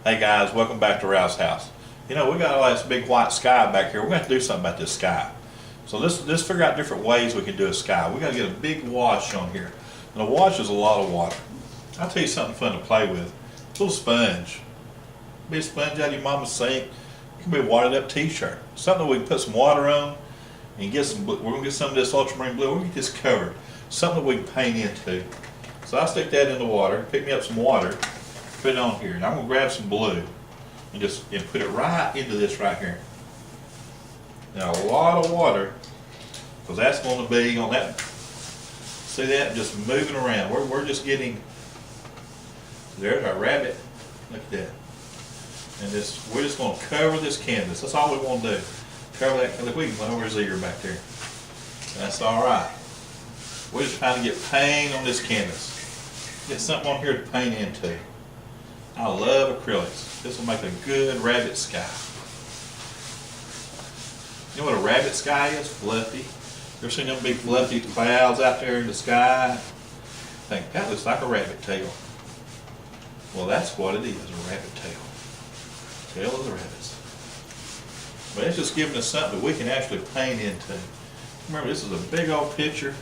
Hey guys, welcome back to Ralph's house. You know, we got all this big white sky back here. We're going to have to do something about this sky. So let's figure out different ways we can do a sky. We got to get a big wash on here. And a wash is a lot of water. I'll tell you something fun to play with. A little sponge. Be a sponge out of your mama's sink. It can be a watered up t-shirt. Something we can put some water on and get some. We're going to get some of this ultramarine blue. We're going to get this covered. Something we can paint into. So I'll stick that in the water. Pick me up some water. Put it on here, and I'm going to grab some blue and put it right into this right here. Now a lot of water, because that's going to be on that. See that? Just moving around. We're just getting. There's our rabbit. Look at that. And we're just going to cover this canvas. That's all we want to do. Cover that. Look, we can lower his ear back there. That's all right. We're just trying to get paint on this canvas. Get something on here to paint into. I love acrylics. This will make a good rabbit sky. You know what a rabbit sky is? Fluffy. You ever seen them big fluffy clouds out there in the sky? Think, that looks like a rabbit tail. Well, that's what it is, a rabbit tail. Tail of the rabbits. But it's just giving us something that we can actually paint into. Remember, this is a big old picture,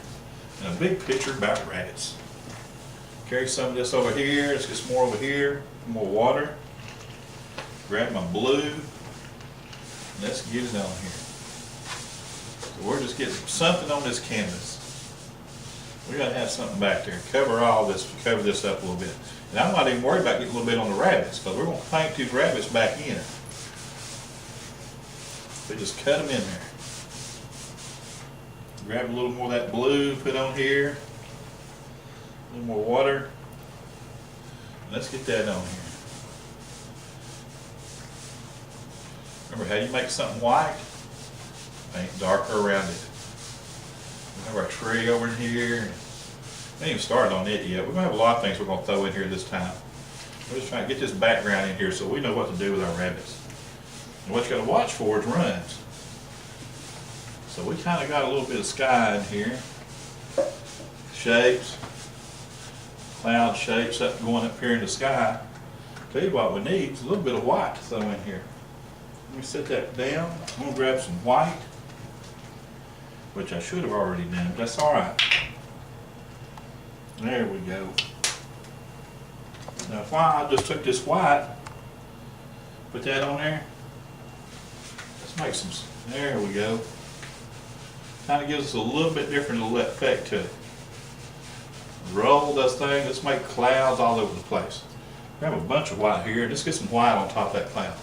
and a big picture about rabbits. Carry some of this over here. Let's get some more over here. More water. Grab my blue. And let's get it on here. So we're just getting something on this canvas. We gotta have something back there. Cover all this. Cover this up a little bit. And I'm not even worried about getting a little bit on the rabbits, because we're gonna paint these rabbits back in. We just cut them in there. Grab a little more of that blue. Put on here. A little more water. Let's get that on here. Remember, how do you make something white? Paint darker around it. We have our tree over in here. We ain't even started on it yet. We're going to have a lot of things we're going to throw in here this time. We're just trying to get this background in here so we know what to do with our rabbits. And what you got to watch for is runs. So we kind of got a little bit of sky in here. Shapes. Cloud shapes up going up here in the sky. Tell you what we need is a little bit of white to throw in here. Let me set that down. I'm going to grab some white, which I should have already done, but that's all right. There we go. Now I just took this white, put that on there. Let's make some, there we go. Kind of gives us a little bit different effect to it. Roll those things, let's make clouds all over the place. We have a bunch of white here. Let's get some white on top of that cloud.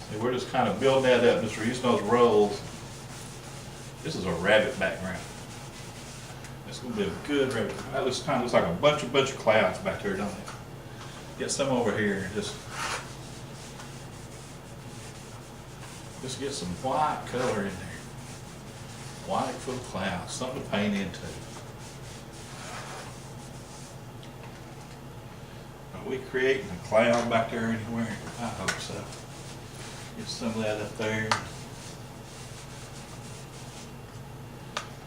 See, we're just kind of building that up, just using those rolls. This is a rabbit background. It's going to be a good rabbit. That looks kind of looks like a bunch of clouds back there, don't it? Get some over here. Just get some white color in there. White for the clouds, something to paint into. Are we creating a cloud back there anywhere? I hope so. Get some of that up there.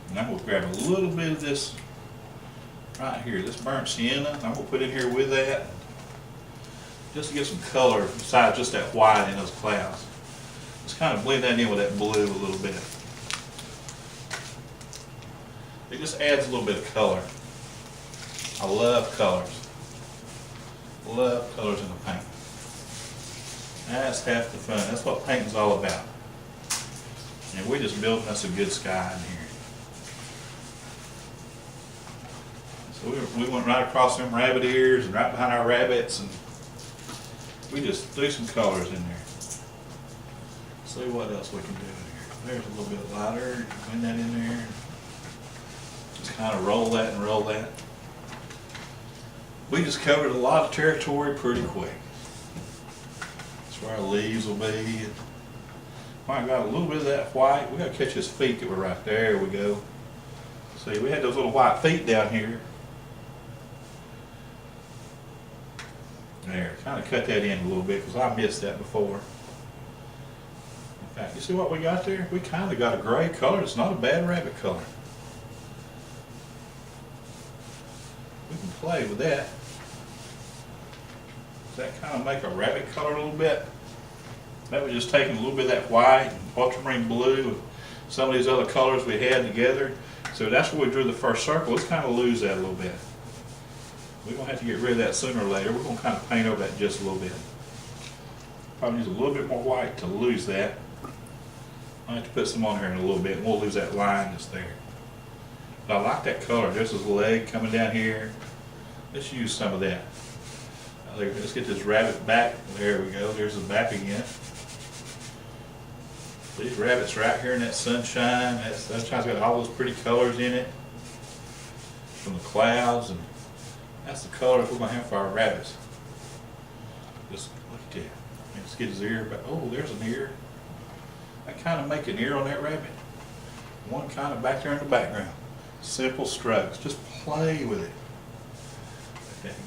And I'm going to grab a little bit of this right here, this burnt sienna. I'm going to put in here with that just to get some color besides just that white in those clouds. Just kind of blend that in with that blue a little bit. It just adds a little bit of color. I love colors. Love colors in the paint. That's half the fun. That's what painting's all about. And we're just building us a good sky in here. So we went right across them rabbit ears and right behind our rabbits, and we just threw some colors in there. See what else we can do in here. There's a little bit lighter. Put that in there. Just kind of roll that and roll that. We just covered a lot of territory pretty quick. That's where our leaves will be. I got a little bit of that white. We got to catch his feet that were right there. There we go. See, we had those little white feet down here. There, kind of cut that in a little bit because I missed that before. In fact, you see what we got there? We kind of got a gray color. It's not a bad rabbit color. We can play with that. Does that kind of make a rabbit color a little bit? That was just taking a little bit of that white and ultramarine blue and some of these other colors we had together. So that's where we drew the first circle. Let's kind of lose that a little bit. We're going to have to get rid of that sooner or later. We're going to kind of paint over that just a little bit. Probably needs a little bit more white to lose that. I have to put some on here in a little bit and we'll lose that line that's there. But I like that color. There's his leg coming down here. Let's use some of that. Let's get this rabbit back. There we go. There's the back again. These rabbits right here in that sunshine. That sunshine's got all those pretty colors in it from the clouds, and that's the color we're going to have for our rabbits. Just look at that. Let's get his ear back. Oh, there's an ear. I kind of make an ear on that rabbit. One kind of back there in the background. Simple strokes. Just play with it.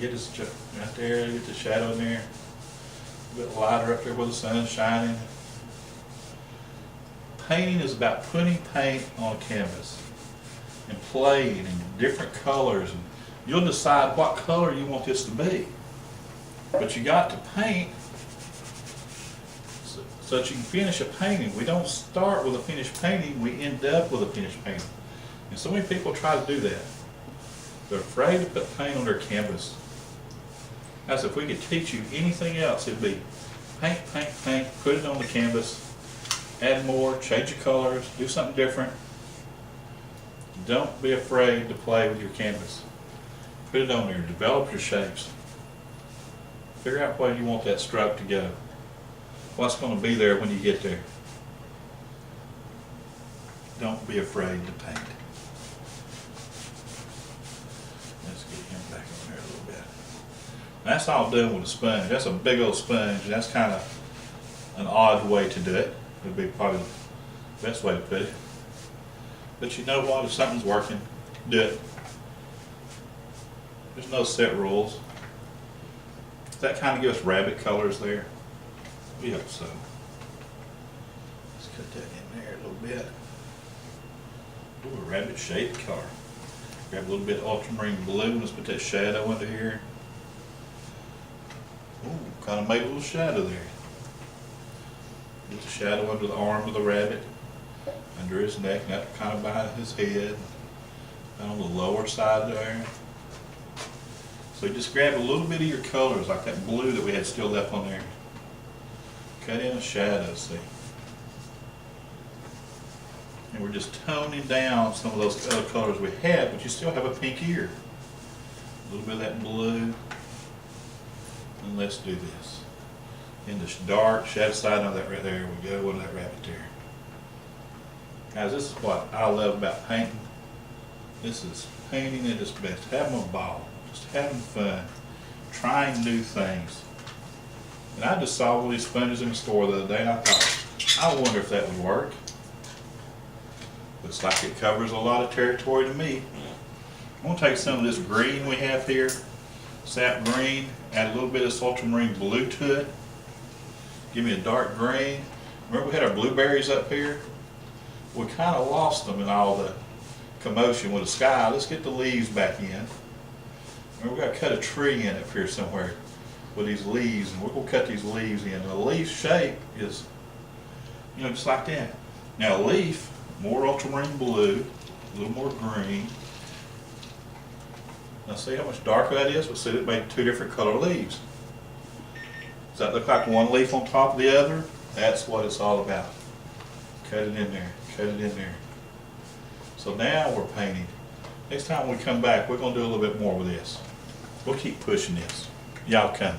Get this right there, get the shadow in there. A bit lighter up there where the sun's shining. Painting is about putting paint on a canvas and playing in different colors. And you'll decide what color you want this to be. But you got to paint so that you can finish a painting. We don't start with a finished painting, we end up with a finished painting. And so many people try to do that. They're afraid to put paint on their canvas. As if we could teach you anything else, it'd be paint, paint, paint, put it on the canvas, add more, change your colors, do something different. Don't be afraid to play with your canvas. Put it on there, develop your shapes. Figure out where you want that stroke to go. What's going to be there when you get there. Don't be afraid to paint. Let's get him back on there a little bit. That's all done with a sponge. That's a big old sponge. That's kind of an odd way to do it. It would be probably the best way to put it. But you know what? If something's working, do it. There's no set rules. Does that kind of give us rabbit colors there? We hope so. Let's cut that in there a little bit. Do a rabbit shade color. Grab a little bit of ultramarine blue. Let's put that shadow under here. Ooh, kind of made a little shadow there. Get the shadow under the arm of the rabbit, under his neck, and that kind of by his head, and on the lower side there. So you just grab a little bit of your colors, like that blue that we had still left on there. Cut in a shadow, see? And we're just toning down some of those other colors we had, but you still have a pink ear. A little bit of that blue. And let's do this. In this dark shadow side of that right there, we go with that rabbit there. Guys, this is what I love about painting. This is painting at its best. Having a ball. Just having fun. Trying new things. And I just saw all these sponges in the store the other day, and I thought, I wonder if that would work. Looks like it covers a lot of territory to me. I'm going to take some of this green we have here, sap green, add a little bit of ultramarine blue to it. Give me a dark green. Remember we had our blueberries up here? We kind of lost them in all the commotion with the sky. Let's get the leaves back in. Remember, we got to cut a tree in up here somewhere with these leaves, and we're going to cut these leaves in. The leaf shape is, you know, just like that. Now a leaf, more ultramarine blue, a little more green. Now see how much darker that is? We'll see it made two different color leaves. Does that look like one leaf on top of the other? That's what it's all about. Cut it in there, cut it in there. So now we're painting. Next time we come back, we're going to do a little bit more with this. We'll keep pushing this. Y'all come.